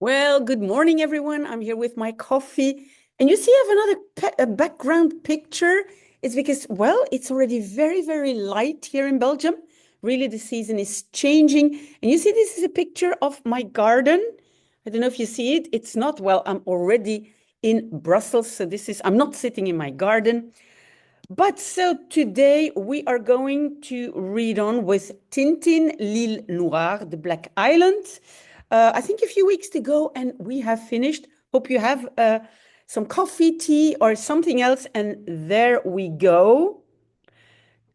Well, good morning, everyone. I'm here with my coffee. And you see, I have another background picture. It's because, well, it's already very, very light here in Belgium. Really, the season is changing. And you see, this is a picture of my garden. I don't know if you see it. It's not, well, I'm already in Brussels. So I'm not sitting in my garden. But so today we are going to read on with Tintin, l'île Noire, the Black Island. I think a few weeks to go, and we have finished. Hope you have some coffee, tea, or something else. And there we go.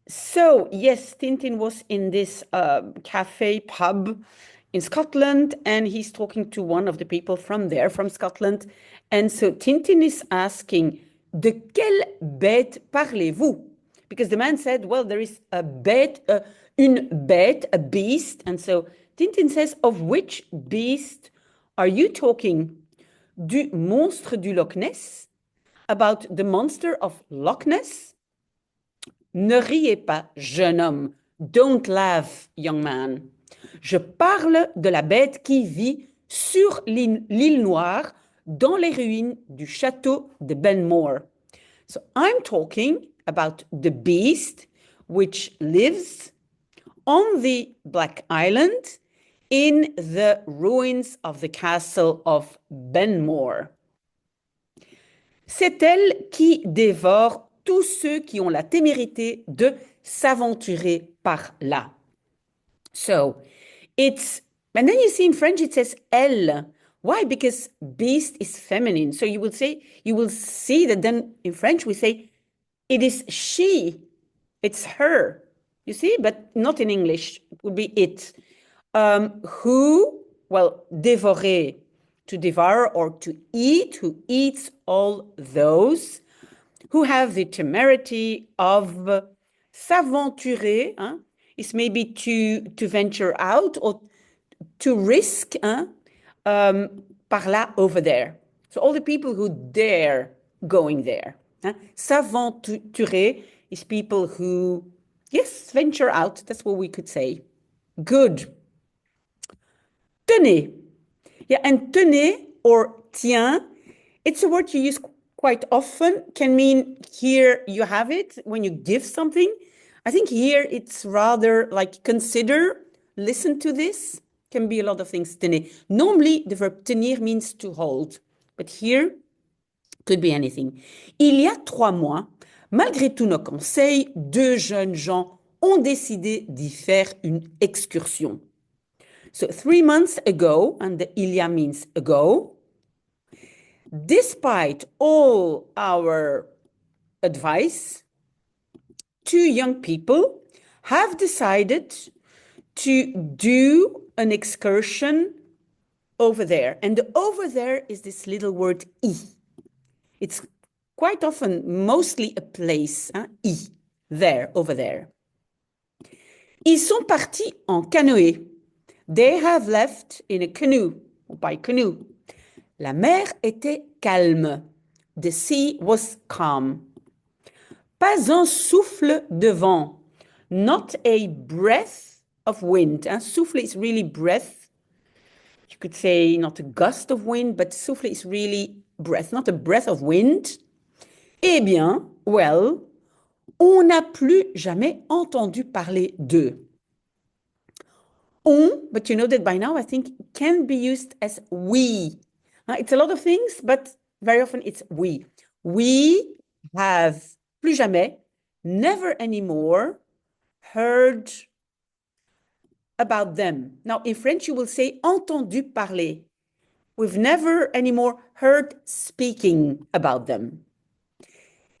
So, yes, Tintin was in this cafe pub in Scotland, and he's talking to one of the people from there, from Scotland. And so Tintin is asking, De quelle bête parlez-vous? Because the man said, well, there is a bête, une bête, a beast. And so Tintin says, of which beast are you talking? Du monstre du Loch Ness? About the monster of Loch Ness? Ne riez pas, jeune homme. Don't laugh, young man. Je parle de la bête qui vit sur l'île Noire, dans les ruines du château de Benmore. So I'm talking about the beast which lives on the Black Island in the ruins of the castle of Benmore. C'est elle qui dévore tous ceux qui ont la témérité de s'aventurer par là. So and then you see in French it says elle. Why? Because beast is feminine. So you will see that then in French we say it is she, it's her. You see, but not in English. It would be it. Well, dévorer, to devour or to eat, who eats all those who have the temerity of s'aventurer, is maybe to venture out or to risk, par là, over there. So all the people who dare going there. S'aventurer is people who, yes, venture out. That's what we could say. Good. Tenez. Yeah, and tenez or tiens, it's a word you use quite often, can mean here you have it when you give something. I think here it's rather like consider, listen to this, can be a lot of things. Tenez. Normally, the verb tenir means to hold, but here could be anything. Il y a 3 mois, malgré tous nos conseils, 2 jeunes gens ont décidé d'y faire une excursion. So 3 months ago, and the il y a means ago, despite all our advice, 2 young people have decided to do an excursion over there. And the over there is this little word I. It's quite often mostly a place, I, there, over there. Ils sont partis en canoë. They have left in a canoe, or by canoe. La mer était calme. The sea was calm. Pas un souffle de vent. Not a breath of wind. Souffle is really breath. You could say not a gust of wind, but souffle is really breath, not a breath of wind. Eh bien, well, on n'a plus jamais entendu parler d'eux. On, but you know that by now, I think, can be used as we. It's a lot of things, but very often it's we. We have plus jamais, never anymore, heard about them. Now, in French, you will say entendu parler. We've never anymore heard speaking about them.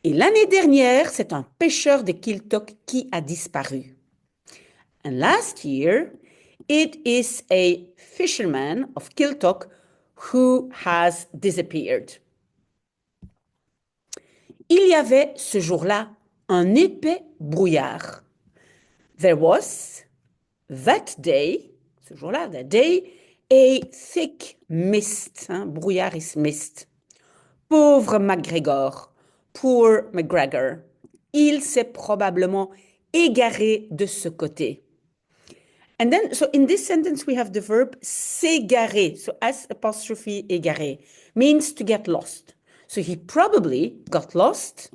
Et l'année dernière, c'est un pêcheur de Kiltok qui a disparu. And last year, it is a fisherman of Kiltok who has disappeared. Il y avait ce jour-là un épais brouillard. There was, that day, ce jour-là, that day, a thick mist. Brouillard is mist. Pauvre MacGregor, poor McGregor, il s'est probablement égaré de ce côté. And then, so in this sentence, we have the verb s'égarer. So S apostrophe égarer means to get lost. So he probably got lost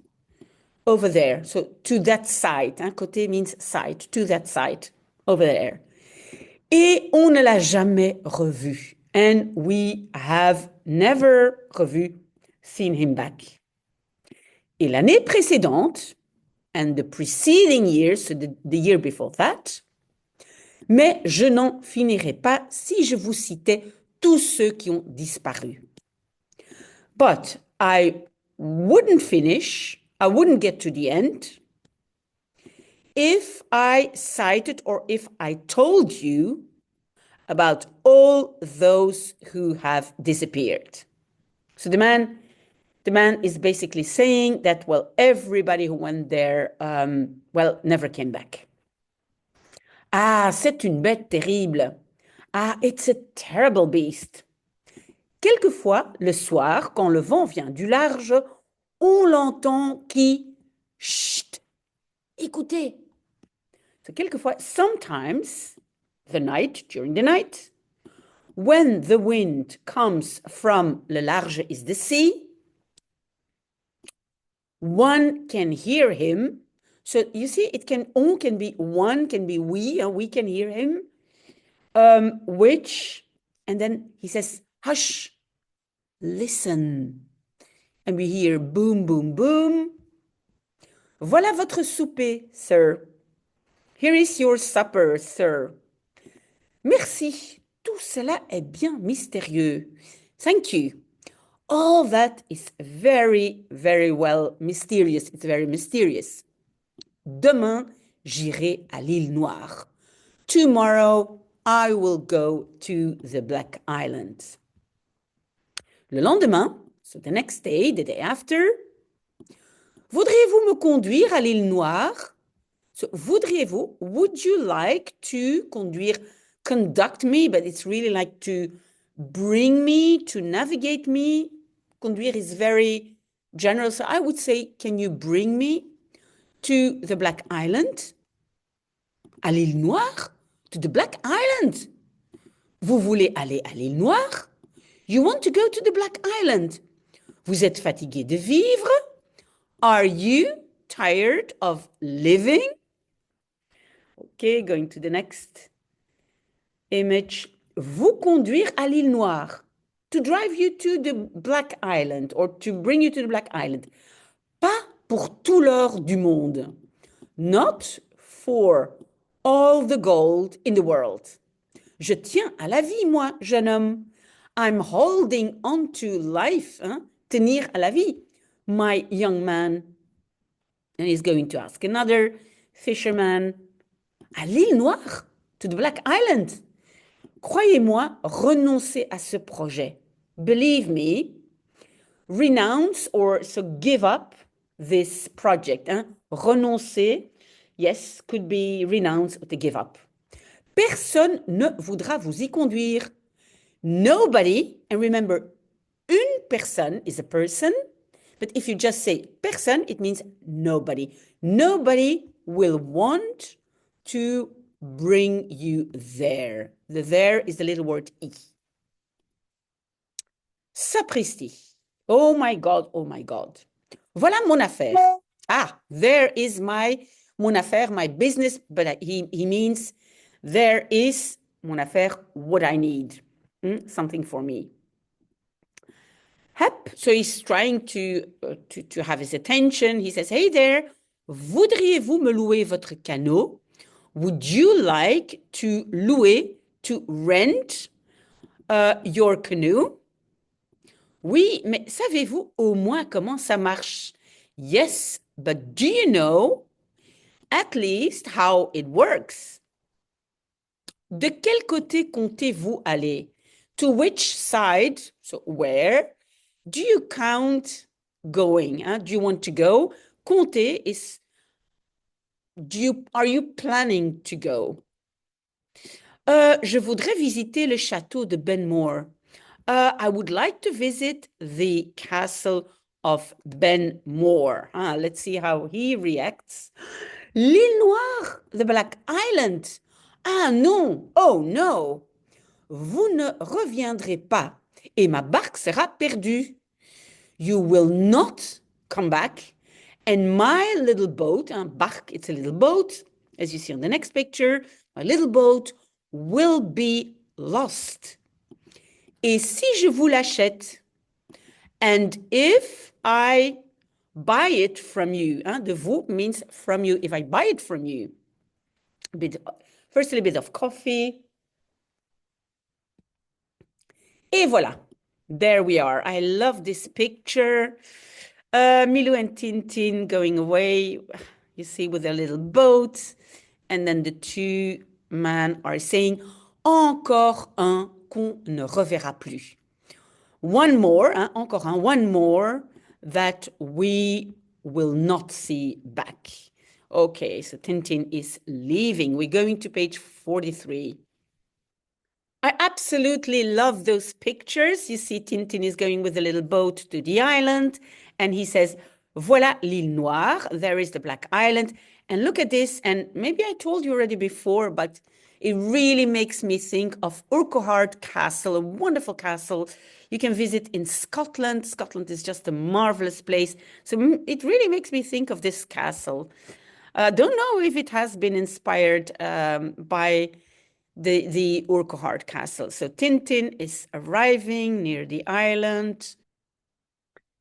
over there. So to that side. Hein? Côté means side. To that side. Over there. Et on ne l'a jamais revu. And we have never seen him back. Et l'année précédente, and the preceding year, so the year before that, mais je n'en finirai pas si je vous citais tous ceux qui ont disparu. But I wouldn't finish, I wouldn't get to the end if I cited or if I told you about all those who have disappeared. So the man is basically saying that, well, everybody who went there, well, never came back. Ah, c'est une bête terrible. Ah, it's a terrible beast. Quelquefois, le soir, quand le vent vient du large, on l'entend qui chut, écoutez. So quelquefois, sometimes, during the night, when the wind comes from le large is the sea, one can hear him. So you see, on can be one, can be we, and we can hear him. Which, and then he says, hush, listen. And we hear boom, boom, boom. Voilà votre souper, sir. Here is your supper, sir. Merci. Tout cela est bien mystérieux. Thank you. All that is very, very well mysterious. It's very mysterious. Demain, j'irai à l'île Noire. Tomorrow, I will go to the Black Island. Le lendemain, so the next day, the day after, voudriez-vous me conduire à l'île Noire? So, voudriez-vous, would you like to conduire, conduct me, but it's really like to bring me, to navigate me. Conduire is very general, so I would say, can you bring me to the Black Island? À l'île Noire? To the Black Island? Vous voulez aller à l'île Noire? You want to go to the Black Island? Vous êtes fatigué de vivre? Are you tired of living? Okay, going to the next image. Vous conduire à l'île Noire. To drive you to the Black Island or to bring you to the Black Island. Pas pour tout l'or du monde. Not for all the gold in the world. Je tiens à la vie, moi, jeune homme. I'm holding on to life. Hein? Tenir à la vie, my young man. And he's going to ask another fisherman. À l'île Noire, to the Black Island. Croyez-moi, renoncez à ce projet. Believe me, renounce or so give up this project. Hein? Renoncer, yes, could be renounce or to give up. Personne ne voudra vous y conduire. Nobody, and remember, une personne is a person, but if you just say personne, it means nobody. Nobody will want to bring you there. The there is the little word I. Sapristi. Oh my God, oh my God. Voilà mon affaire. Ah, there is mon affaire, my business, but he means there is mon affaire, what I need. Something for me. Hep, so he's trying to have his attention. He says, hey there, voudriez-vous me louer votre canot? Would you like to louer, to rent your canoe? Oui, mais savez-vous au moins comment ça marche? Yes, but do you know at least how it works? De quel côté comptez-vous aller? To which side, so where, do you count going? Hein? Do you want to go? Compter is, are you planning to go? Je voudrais visiter le château de Benmore. I would like to visit the castle of Benmore. Let's see how he reacts. L'île Noire, the Black Island. Ah non, oh no, vous ne reviendrez pas et ma barque sera perdue. You will not come back and my little boat, barque, it's a little boat, as you see on the next picture, my little boat will be lost. Et si je vous l'achète, and if I buy it from you, de vous means from you, if I buy it from you, first a little bit of coffee. Et voilà, there we are. I love this picture. Milou and Tintin going away, you see, with their little boat. And then the two men are saying, encore un qu'on ne reverra plus. One more, encore un, one more that we will not see back. Okay, so Tintin is leaving. We're going to page 43. I absolutely love those pictures. You see, Tintin is going with a little boat to the island, and he says, Voilà l'île Noire. There is the Black Island. And look at this. And maybe I told you already before, but it really makes me think of Urquhart Castle, a wonderful castle you can visit in Scotland. Scotland is just a marvelous place. So it really makes me think of this castle. Don't know if it has been inspired by the Urquhart Castle. So Tintin is arriving near the island.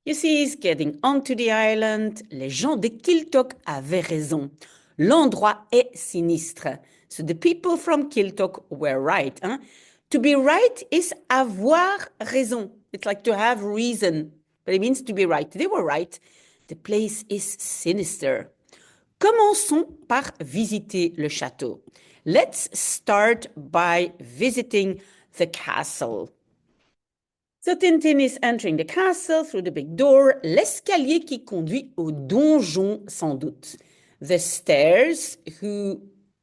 You see, he's getting onto the island. Les gens de Kiltok avaient raison. L'endroit est sinistre. So the people from Kiltok were right. To be right is avoir raison. It's like to have reason, but it means to be right. They were right. The place is sinister. Commençons par visiter le château. Let's start by visiting the castle. So Tintin is entering the castle through the big door, l'escalier qui conduit au donjon sans doute. The stairs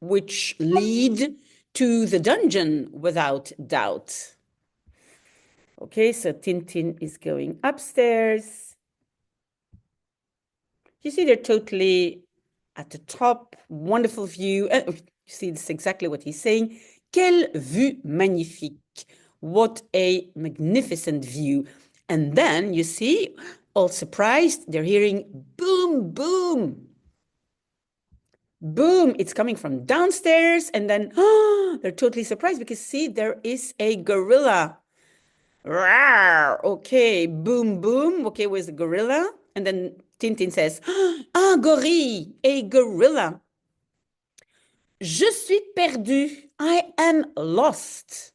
which lead to the dungeon without doubt. Okay, so Tintin is going upstairs. You see they're totally at the top, wonderful view. You see, this is exactly what he's saying. Quelle vue magnifique. What a magnificent view. And then you see, all surprised, they're hearing boom, boom. Boom, it's coming from downstairs. And then they're totally surprised because see, there is a gorilla. Rawr. Okay, boom, boom. Okay, where's the gorilla? And then Tintin says, un gorille, a gorilla. Je suis perdu. I am lost.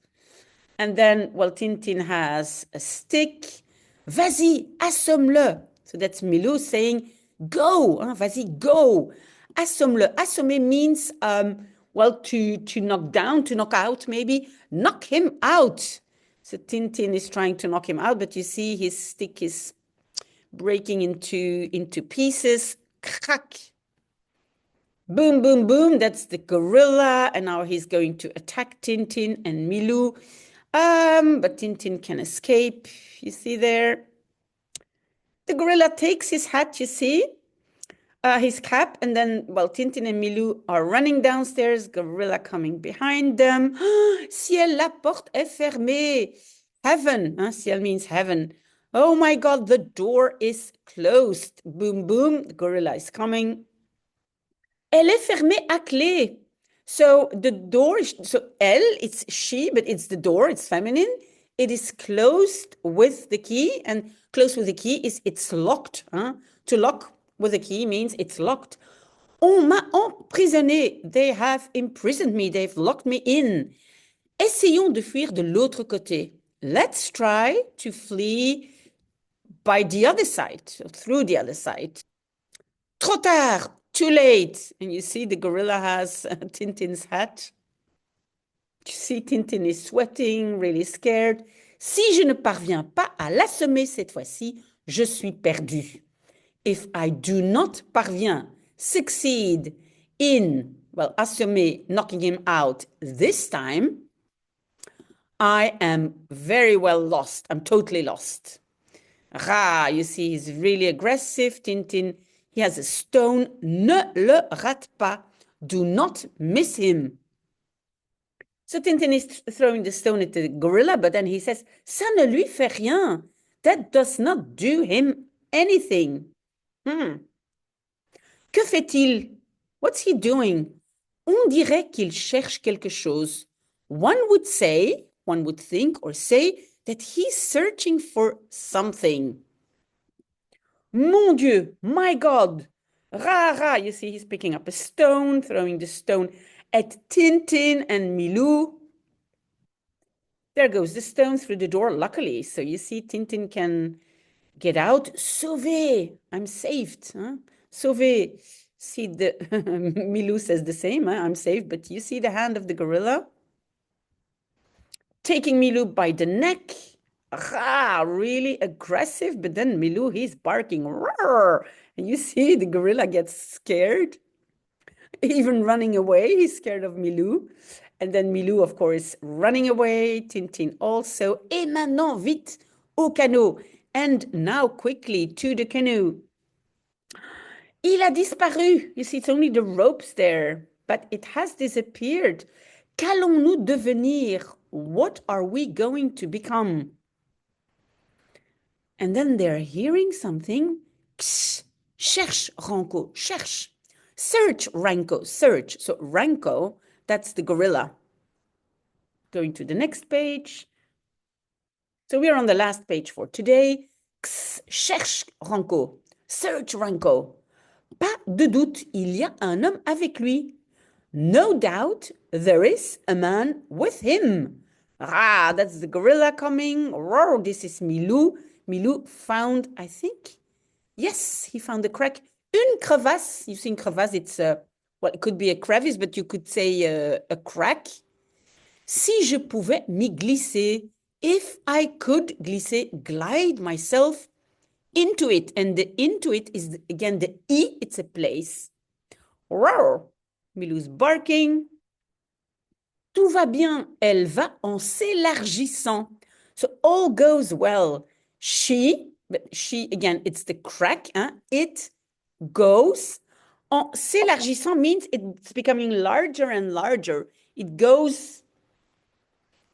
And then, well, Tintin has a stick. Vas-y, assomme-le. So that's Milou saying, go, vas-y, go. Assomme-le. Assommer means, well, to knock down, to knock out, maybe. Knock him out. So Tintin is trying to knock him out, but you see his stick is breaking into pieces. Crack. Boom, boom, boom. That's the gorilla. And now he's going to attack Tintin and Milou. But Tintin can escape. You see there? The gorilla takes his hat, you see? His cap. And then, well, Tintin and Milou are running downstairs. Gorilla coming behind them. Ciel, la porte est fermée. Heaven. Ciel means heaven. Oh my God, the door is closed. Boom, boom. The gorilla is coming. Elle est fermée à clé. So the door, so elle, it's she, but it's the door, it's feminine. It is closed with the key, and closed with the key is it's locked. To lock with a key means it's locked. On m'a emprisonné. They have imprisoned me. They've locked me in. Essayons de fuir de l'autre côté. Let's try to flee by the other side, through the other side. Trop tard, too late. And you see the gorilla has Tintin's hat. You see Tintin is sweating, really scared. Si je ne parviens pas à l'assommer cette fois-ci, je suis perdu. If I do not parvient, succeed in, well, assommer, knocking him out this time, I am very well lost. I'm totally lost. You see, he's really aggressive. Tintin, he has a stone. Ne le rate pas. Do not miss him. So Tintin is throwing the stone at the gorilla, but then he says, ça ne lui fait rien. That does not do him anything. Que fait-il? What's he doing? On dirait qu'il cherche quelque chose. One would say, one would think or say that he's searching for something. Mon Dieu, my God. Ra, ra. You see, he's picking up a stone, throwing the stone at Tintin and Milou. There goes the stone through the door, luckily. So you see, Tintin can get out. Sauvé. I'm saved. Huh? Sauvé. See, the Milou says the same. Huh? I'm saved. But you see the hand of the gorilla? Taking Milou by the neck. Ah, really aggressive. But then Milou, he's barking. Roar! And you see the gorilla gets scared. Even running away. He's scared of Milou. And then Milou, of course, running away. Tintin also. Et maintenant, vite, au canot. And now quickly to the canoe. Il a disparu. You see, it's only the ropes there, but it has disappeared. Qu'allons-nous devenir? What are we going to become? And then they're hearing something. Ksh, cherche, Ranko, cherche. Search, Ranko, search. So Ranko, that's the gorilla. Going to the next page. So we are on the last page for today. Ksh, cherche, Ranko. Search, Ranko. Pas de doute, il y a un homme avec lui. No doubt, there is a man with him. Ah, that's the gorilla coming. Roar, this is Milou. Milou found, I think, yes, he found a crack. Une crevasse. You see, crevasse, it's, well, it could be a crevice, but you could say a crack. Si je pouvais m'y glisser, if I could glisser, glide myself into it. And the into it is, again, the I, it's a place. Roar. Milou's barking. Tout va bien. Elle va en s'élargissant. So all goes well. But she, again, it's the crack. Hein? It goes. En s'élargissant means it's becoming larger and larger. It goes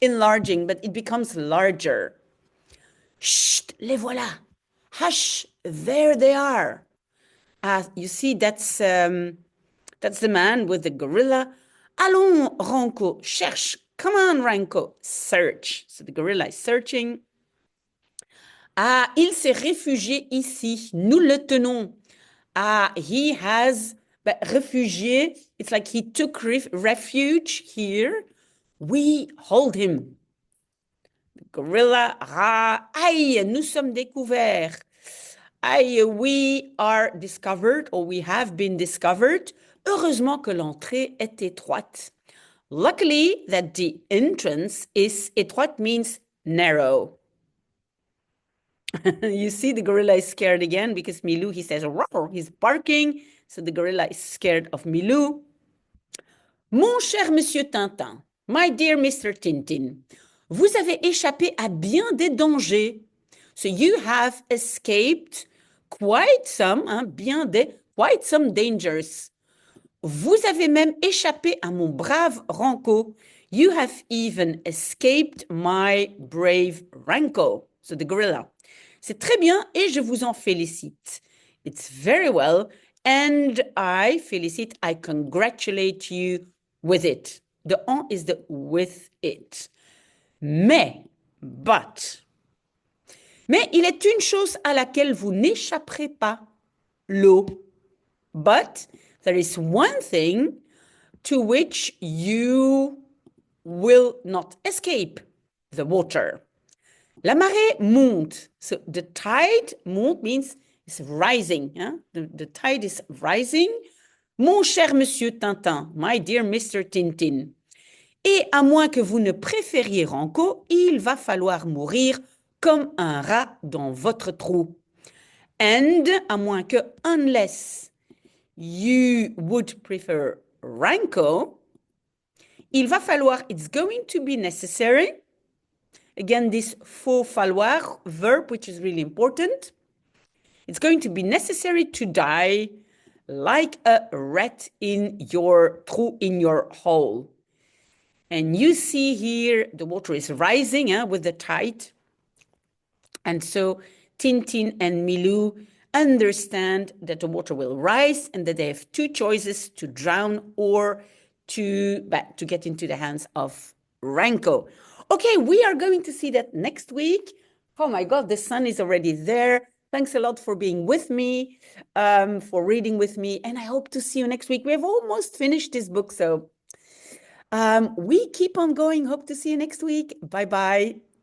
enlarging, but it becomes larger. Chut, les voilà. Hush, there they are. You see, that's the man with the gorilla. Allons, Ranko, cherche. Come on, Ranko, search. So the gorilla is searching. Ah, il s'est réfugié ici. Nous le tenons. Ah, he has, but réfugié, it's like he took refuge here. We hold him. The gorilla, ah, aïe, nous sommes découverts. Aïe, we are discovered, or we have been discovered. Heureusement que l'entrée est étroite. Luckily that the entrance is étroite means narrow. You see the gorilla is scared again because Milou, he says, roar, he's barking. So the gorilla is scared of Milou. Mon cher monsieur Tintin, my dear Mr. Tintin, vous avez échappé à bien des dangers. So you have escaped quite some, quite some dangers. Vous avez même échappé à mon brave Ranko. You have even escaped my brave Ranko. So the gorilla. C'est très bien et je vous en félicite. It's very well and I félicite, I congratulate you with it. The on is the with it. But, il est une chose à laquelle vous n'échapperez pas, l'eau. But there is one thing to which you will not escape, the water. La marée monte. So the tide, monte means it's rising. Hein? The tide is rising. Mon cher monsieur Tintin, my dear Mr. Tintin. Et à moins que vous ne préfériez Ranko, il va falloir mourir comme un rat dans votre trou. And, à moins que, unless you would prefer Ranko, il va falloir, it's going to be necessary. Again, this faut falloir verb, which is really important. It's going to be necessary to die like a rat in your trou, in your hole. And you see here, the water is rising with the tide. And so Tintin and Milou understand that the water will rise and that they have two choices: to drown or to get into the hands of Ranko. Okay, we are going to see that next week. Oh my God, the sun is already there. Thanks a lot for being with me, for reading with me. And I hope to see you next week. We have almost finished this book, so we keep on going. Hope to see you next week. Bye-bye.